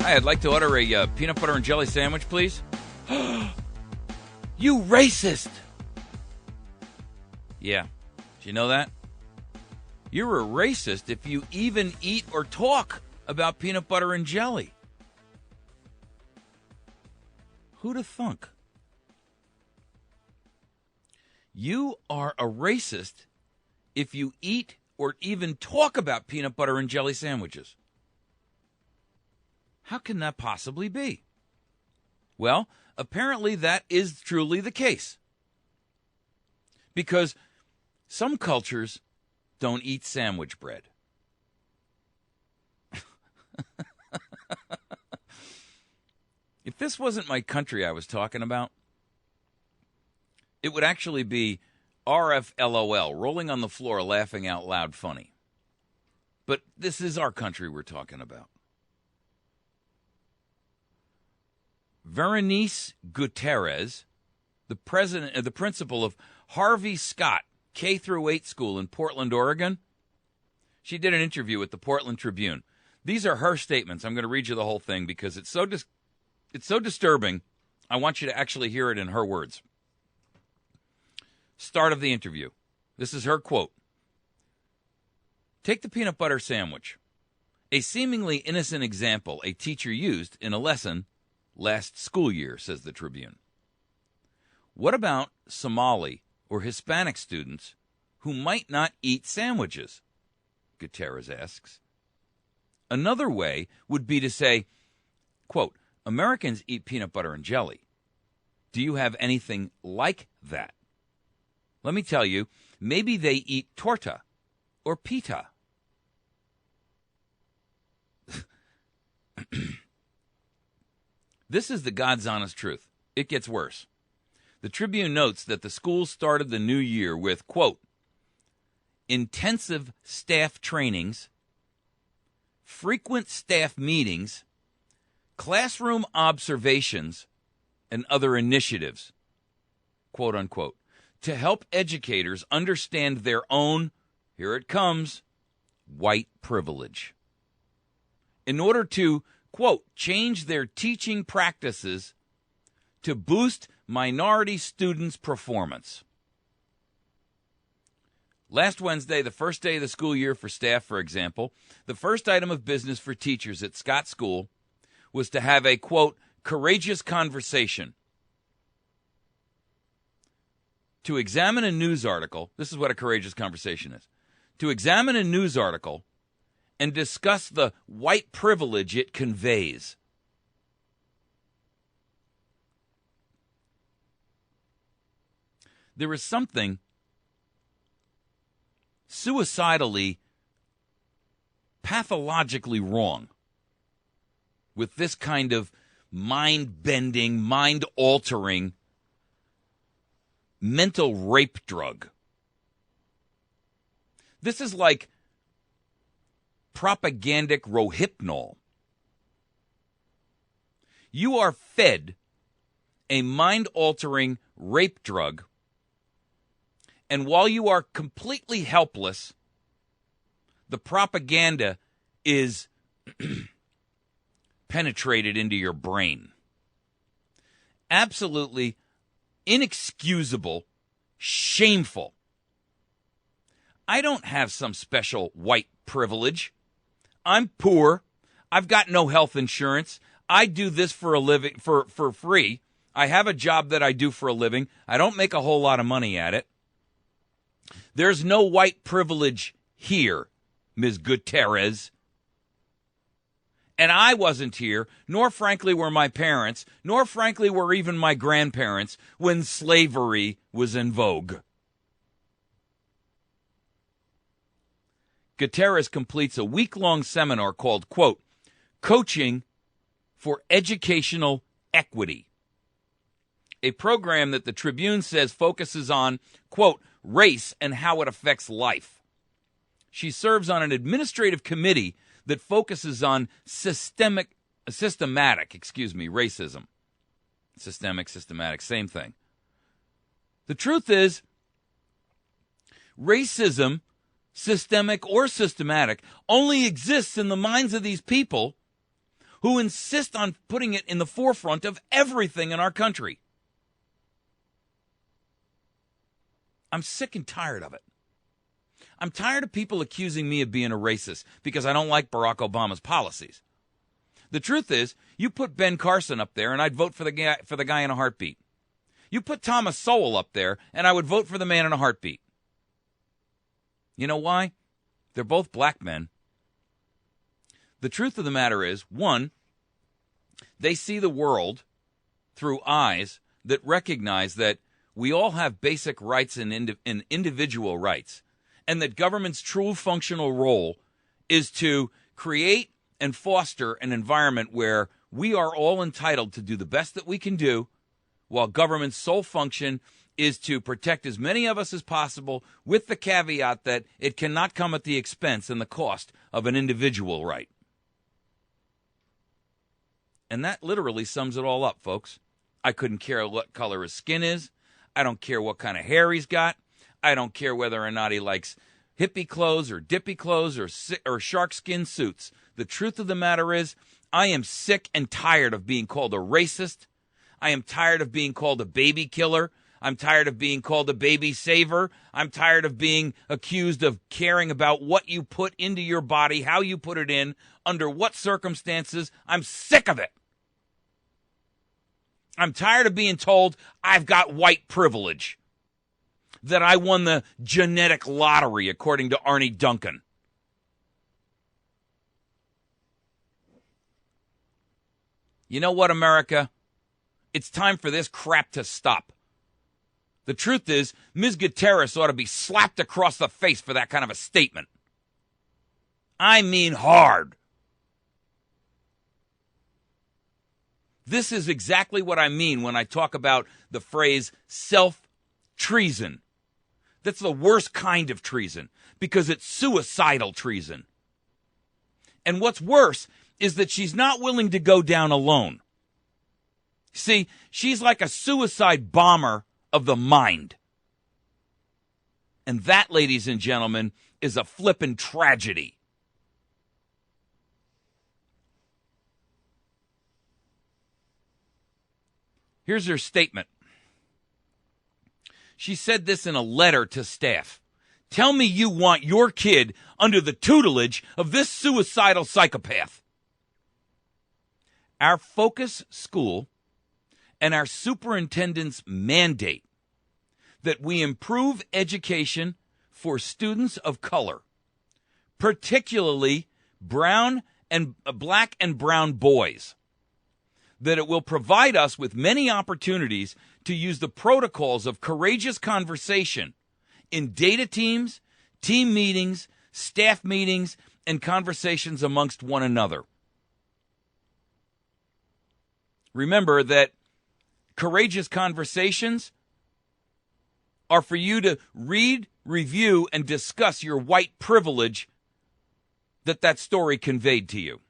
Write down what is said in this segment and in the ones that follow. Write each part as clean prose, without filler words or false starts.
Hi, I'd like to order a peanut butter and jelly sandwich, please. You racist! Yeah. Did you know that? You're a racist if you even eat or talk about peanut butter and jelly. Who'da thunk? You are a racist if you eat or even talk about peanut butter and jelly sandwiches. How can that possibly be? Well, apparently that is truly the case. Because some cultures don't eat sandwich bread. If this wasn't my country I was talking about, it would actually be RFLOL, rolling on the floor, laughing out loud funny. But this is our country we're talking about. Veronice Gutierrez, the principal of Harvey Scott K-8 school in Portland, Oregon, she did an interview with the Portland Tribune. These are her statements. I'm going to read you the whole thing because it's so disturbing. I want you to actually hear it in her words. Start of the interview. This is her quote. Take the peanut butter sandwich. A seemingly innocent example a teacher used in a lesson last school year, says the Tribune. What about Somali or Hispanic students who might not eat sandwiches? Gutierrez asks. Another way would be to say, quote, Americans eat peanut butter and jelly. Do you have anything like that? Let me tell you, maybe they eat torta or pita. This is the God's honest truth. It gets worse. The Tribune notes that the school started the new year with, quote, intensive staff trainings, frequent staff meetings, classroom observations, and other initiatives, quote unquote, to help educators understand their own, here it comes, white privilege. In order to, quote, change their teaching practices to boost minority students' performance. Last Wednesday, the first day of the school year for staff, for example, the first item of business for teachers at Scott School was to have a, quote, courageous conversation. To examine a news article, this is what a courageous conversation is, to examine a news article and discuss the white privilege it conveys. There is something suicidally, pathologically wrong with this kind of mind-bending, mind-altering, mental rape drug. This is like propagandic Rohypnol. You are fed a mind-altering rape drug, and while you are completely helpless, the propaganda is penetrated into your brain. Absolutely inexcusable, shameful. I don't have some special white privilege. I'm poor. I've got no health insurance. I do this for a living, for free. I have a job that I do for a living. I don't make a whole lot of money at it. There's no white privilege here, Ms. Gutierrez. And I wasn't here, nor frankly were my parents, nor frankly were even my grandparents when slavery was in vogue. Gutierrez completes a week-long seminar called, quote, Coaching for Educational Equity, a program that the Tribune says focuses on, quote, race and how it affects life. She serves on an administrative committee that focuses on systematic racism. Systematic, same thing. The truth is, racism, systemic or systematic, only exists in the minds of these people who insist on putting it in the forefront of everything in our country. I'm sick and tired of it. I'm tired of people accusing me of being a racist because I don't like Barack Obama's policies. The truth is, you put Ben Carson up there, and I'd vote for the guy in a heartbeat. You put Thomas Sowell up there, and I would vote for the man in a heartbeat. You know why? They're both black men. The truth of the matter is, one, they see the world through eyes that recognize that we all have basic rights and individual rights, and that government's true functional role is to create and foster an environment where we are all entitled to do the best that we can do, while government's sole function is to protect as many of us as possible, with the caveat that it cannot come at the expense and the cost of an individual right. And that literally sums it all up, folks. I couldn't care what color his skin is. I don't care what kind of hair he's got. I don't care whether or not he likes hippie clothes or dippy clothes or shark skin suits. The truth of the matter is, I am sick and tired of being called a racist. I am tired of being called a baby killer. I'm tired of being called a baby saver. I'm tired of being accused of caring about what you put into your body, how you put it in, under what circumstances. I'm sick of it. I'm tired of being told I've got white privilege, that I won the genetic lottery, according to Arnie Duncan. You know what, America? It's time for this crap to stop. The truth is, Ms. Gutierrez ought to be slapped across the face for that kind of a statement. I mean hard. This is exactly what I mean when I talk about the phrase self-treason. That's the worst kind of treason, because it's suicidal treason. And what's worse is that she's not willing to go down alone. See, she's like a suicide bomber of the mind. And that, ladies and gentlemen, is a flippin' tragedy. Here's her statement. She said this in a letter to staff. Tell me you want your kid under the tutelage of this suicidal psychopath. Our focus school and our superintendent's mandate that we improve education for students of color, particularly black and brown boys, that it will provide us with many opportunities to use the protocols of courageous conversation in data teams, team meetings, staff meetings, and conversations amongst one another. Remember that courageous conversations are for you to read, review, and discuss your white privilege that story conveyed to you.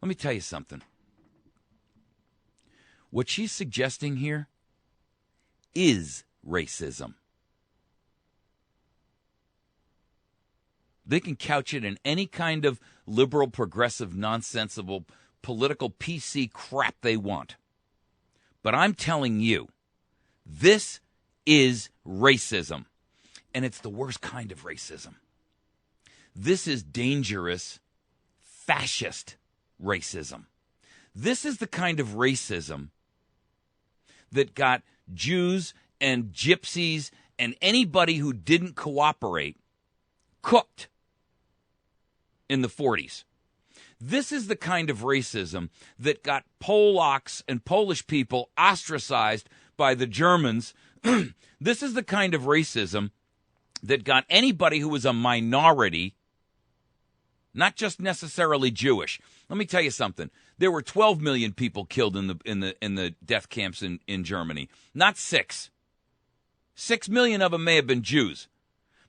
Let me tell you something. What she's suggesting here is racism. They can couch it in any kind of liberal, progressive, nonsensical, political PC crap they want. But I'm telling you, this is racism. And it's the worst kind of racism. This is dangerous, fascist racism. This is the kind of racism that got Jews and gypsies and anybody who didn't cooperate cooked in the 40s. This is the kind of racism that got Polacks and Polish people ostracized by the Germans. This is the kind of racism that got anybody who was a minority, not just necessarily Jewish. Let me tell you something. There were 12 million people killed in the death camps in Germany, not 6. 6 million of them may have been Jews.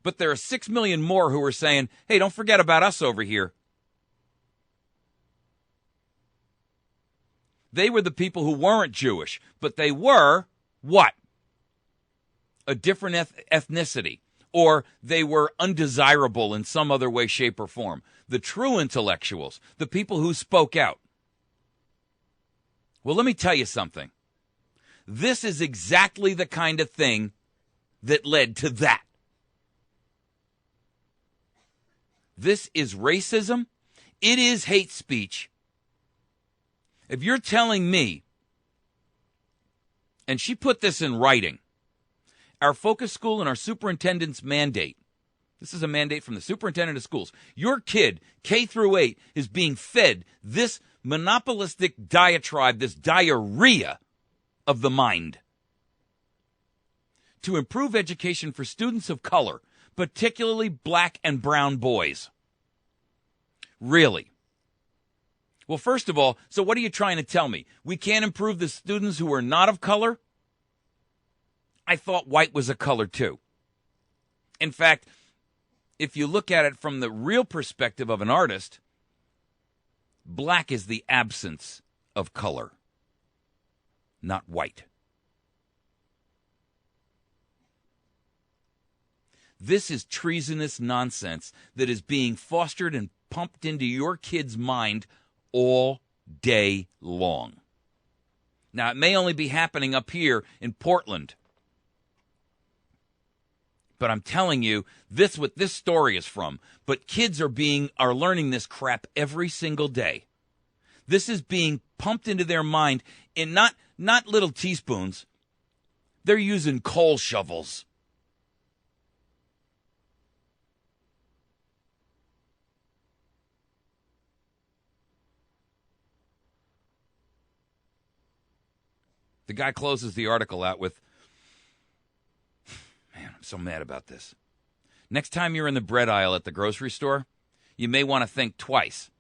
But there are 6 million more who are saying, hey, don't forget about us over here. They were the people who weren't Jewish, but they were what? a different ethnicity, or they were undesirable in some other way, shape, or form. The true intellectuals, the people who spoke out. Well, let me tell you something. This is exactly the kind of thing that led to that. This is racism. It is hate speech. If you're telling me, and she put this in writing, our focus school and our superintendent's mandate, this is a mandate from the superintendent of schools, your kid, K through 8, is being fed this monopolistic diatribe, this diarrhea of the mind. To improve education for students of color, particularly black and brown boys. Really? Well, first of all, so what are you trying to tell me? We can't improve the students who are not of color? I thought white was a color too. In fact, if you look at it from the real perspective of an artist, black is the absence of color, not white. This is treasonous nonsense that is being fostered and pumped into your kid's mind all day long. Now, it may only be happening up here in Portland, but I'm telling you, this what this story is from. But kids are learning this crap every single day. This is being pumped into their mind in not little teaspoons. They're using coal shovels. The guy closes the article out with, man, I'm so mad about this. Next time you're in the bread aisle at the grocery store, you may want to think twice.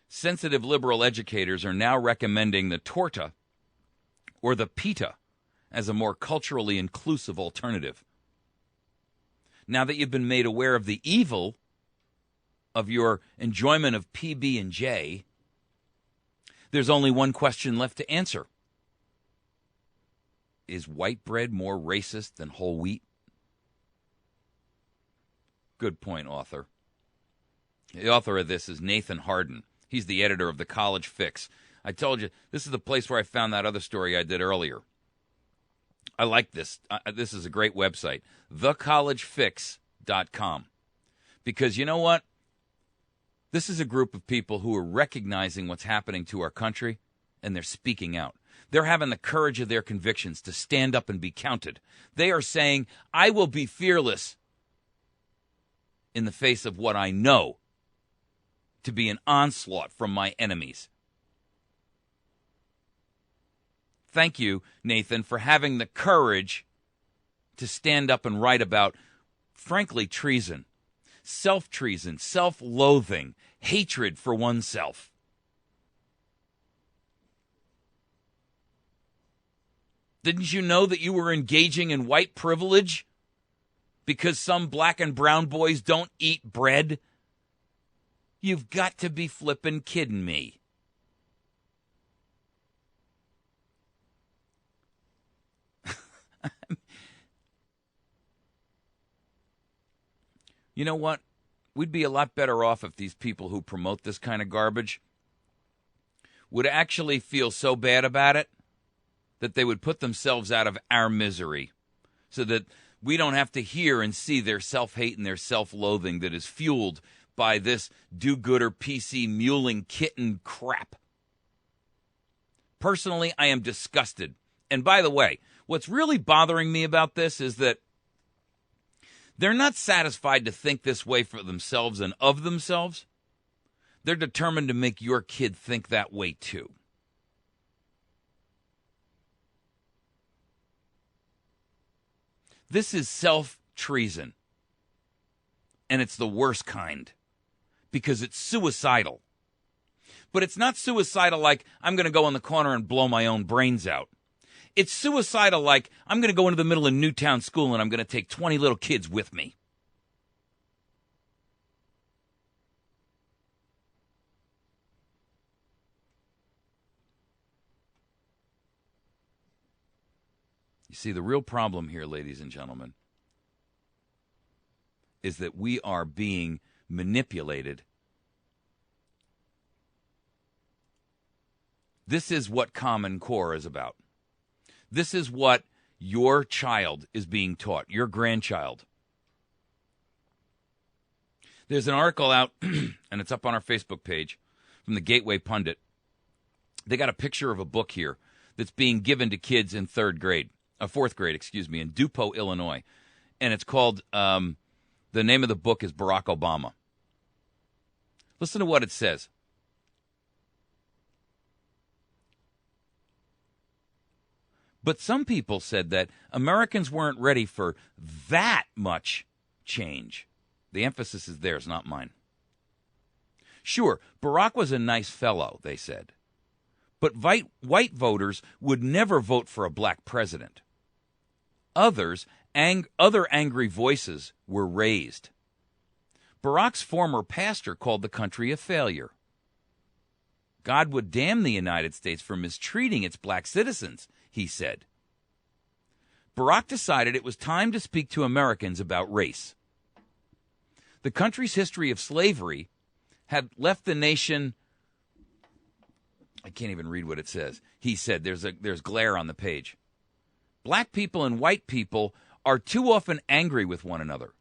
Sensitive liberal educators are now recommending the torta or the pita as a more culturally inclusive alternative. Now that you've been made aware of the evil of your enjoyment of pb&j, there's only one question left to answer. Is white bread more racist than whole wheat? Good point, author. The author of this is Nathan Harden. He's the editor of The College Fix. I told you, this is the place where I found that other story I did earlier. I like this. This is a great website, thecollegefix.com. Because you know what? This is a group of people who are recognizing what's happening to our country, and they're speaking out. They're having the courage of their convictions to stand up and be counted. They are saying, I will be fearless in the face of what I know to be an onslaught from my enemies. Thank you, Nathan, for having the courage to stand up and write about, frankly, treason, self-treason, self-loathing, hatred for oneself. Didn't you know that you were engaging in white privilege because some black and brown boys don't eat bread? You've got to be flippin' kidding me. You know what? We'd be a lot better off if these people who promote this kind of garbage would actually feel so bad about it that they would put themselves out of our misery so that we don't have to hear and see their self-hate and their self-loathing that is fueled by this do-gooder PC muling kitten crap. Personally, I am disgusted. And by the way, what's really bothering me about this is that they're not satisfied to think this way for themselves and of themselves. They're determined to make your kid think that way too. This is self-treason, and it's the worst kind because it's suicidal. But it's not suicidal like I'm going to go in the corner and blow my own brains out. It's suicidal like I'm going to go into the middle of Newtown School and I'm going to take 20 little kids with me. You See, the real problem here, ladies and gentlemen, is that we are being manipulated. This is what Common Core is about. This is what your child is being taught, your grandchild. There's an article out, and it's up on our Facebook page, from the Gateway Pundit. They got a picture of a book here that's being given to kids in fourth grade, in Dupo, Illinois. And it's called, the name of the book is Barack Obama. Listen to what it says. But some people said that Americans weren't ready for that much change. The emphasis is theirs, not mine. Sure, Barack was a nice fellow, they said. But white voters would never vote for a black president. Other angry voices were raised. Barack's former pastor called the country a failure. God would damn the United States for mistreating its black citizens, he said. Barack decided it was time to speak to Americans about race. The country's history of slavery had left the nation. I can't even read what it says. He said, there's glare on the page. Black people and white people are too often angry with one another.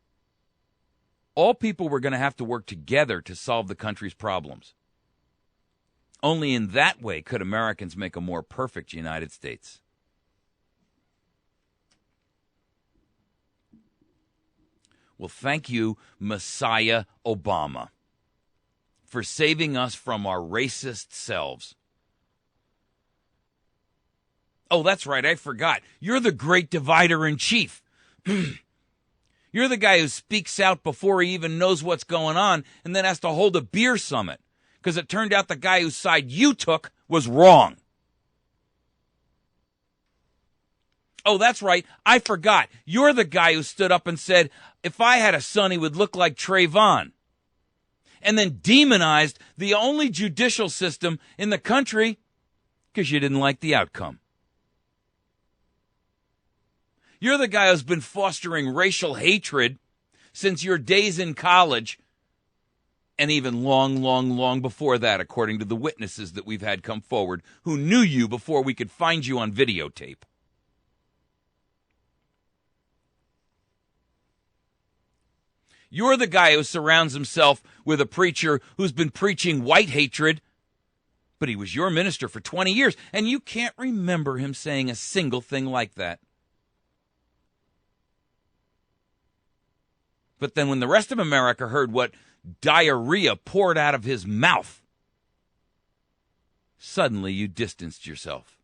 All people were going to have to work together to solve the country's problems. Only in that way could Americans make a more perfect United States. Well, thank you, Messiah Obama, for saving us from our racist selves. Oh, that's right, I forgot. You're the great divider-in-chief. You're the guy who speaks out before he even knows what's going on and then has to hold a beer summit because it turned out the guy whose side you took was wrong. Oh, that's right, I forgot. You're the guy who stood up and said, if I had a son, he would look like Trayvon. And then demonized the only judicial system in the country because you didn't like the outcome. You're the guy who's been fostering racial hatred since your days in college and even long before that, according to the witnesses that we've had come forward who knew you before we could find you on videotape. You're the guy who surrounds himself with a preacher who's been preaching white hatred, but he was your minister for 20 years, and you can't remember him saying a single thing like that. But then when the rest of America heard what diarrhea poured out of his mouth, suddenly you distanced yourself.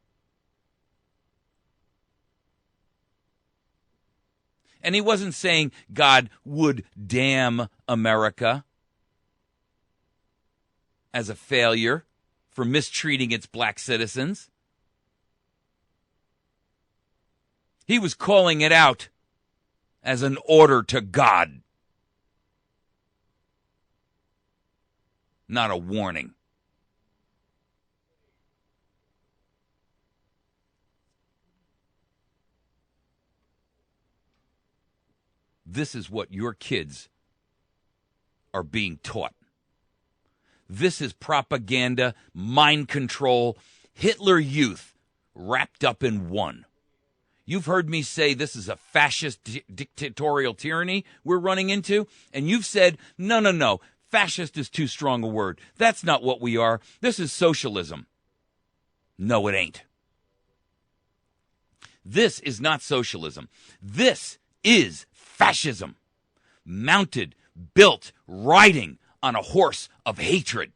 And he wasn't saying God would damn America as a failure for mistreating its black citizens. He was calling it out as an order to God, not a warning. This is what your kids are being taught. This is propaganda, mind control, Hitler Youth wrapped up in one. You've heard me say this is a fascist dictatorial tyranny we're running into, and you've said, no, fascist is too strong a word. That's not what we are. This is socialism. No, it ain't. This is not socialism. This is fascism, mounted, built, riding on a horse of hatred.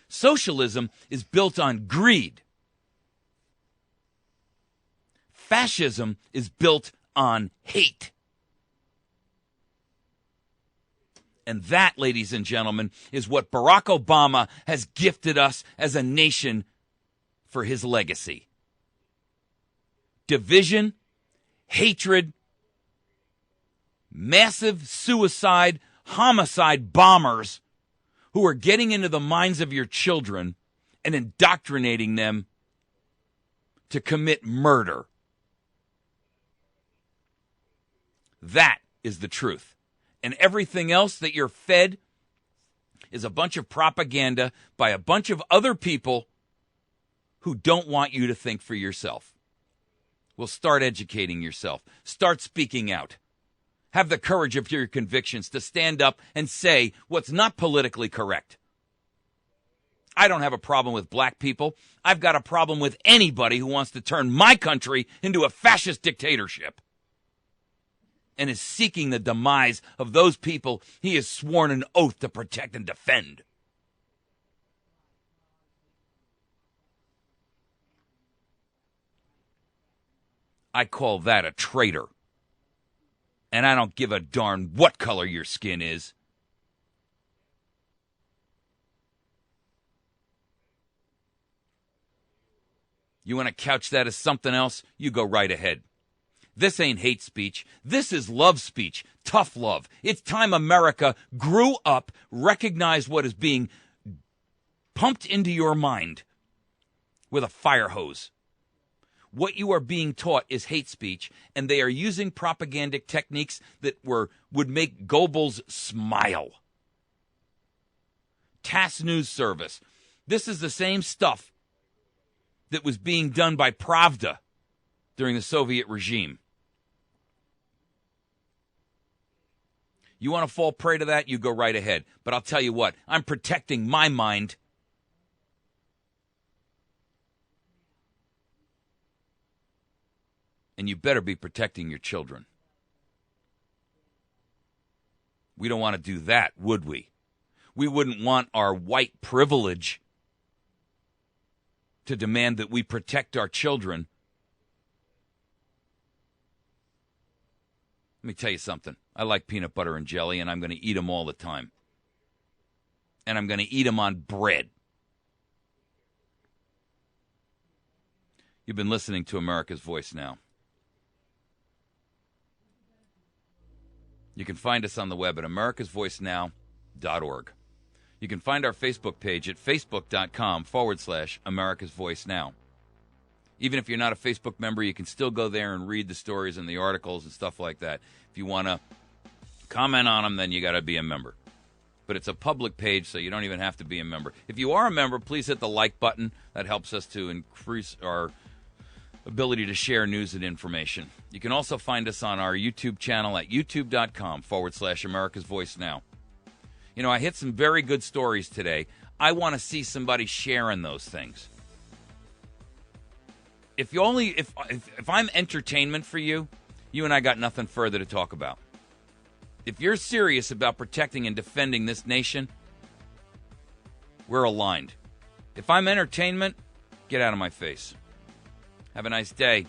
Socialism is built on greed. Fascism is built on hate. And that, ladies and gentlemen, is what Barack Obama has gifted us as a nation for his legacy. Division, hatred, massive suicide, homicide bombers who are getting into the minds of your children and indoctrinating them to commit murder. That is the truth. And everything else that you're fed is a bunch of propaganda by a bunch of other people who don't want you to think for yourself. Well, start educating yourself. Start speaking out. Have the courage of your convictions to stand up and say what's not politically correct. I don't have a problem with black people. I've got a problem with anybody who wants to turn my country into a fascist dictatorship and is seeking the demise of those people he has sworn an oath to protect and defend. I call that a traitor. And I don't give a darn what color your skin is. You want to couch that as something else? You go right ahead. This ain't hate speech. This is love speech. Tough love. It's time America grew up, recognized what is being pumped into your mind with a fire hose. What you are being taught is hate speech, and they are using propagandic techniques that would make Goebbels smile. TASS News Service. This is the same stuff that was being done by Pravda during the Soviet regime. You want to fall prey to that, you go right ahead. But I'll tell you what, I'm protecting my mind. And you better be protecting your children. We don't want to do that, would we? We wouldn't want our white privilege to demand that we protect our children. Let me tell you something. I like peanut butter and jelly, and I'm going to eat them all the time. And I'm going to eat them on bread. You've been listening to America's Voice Now. You can find us on the web at americasvoicenow.org. You can find our Facebook page at facebook.com/America's Voice Now. Even if you're not a Facebook member, you can still go there and read the stories and the articles and stuff like that. If you want to comment on them, then you got to be a member. But it's a public page, so you don't even have to be a member. If you are a member, please hit the like button. That helps us to increase our ability to share news and information. You can also find us on our YouTube channel at youtube.com/America's Voice Now. You know, I hit some very good stories today. I want to see somebody sharing those things. If I'm entertainment for you, you and I got nothing further to talk about. If you're serious about protecting and defending this nation, we're aligned. If I'm entertainment, get out of my face. Have a nice day.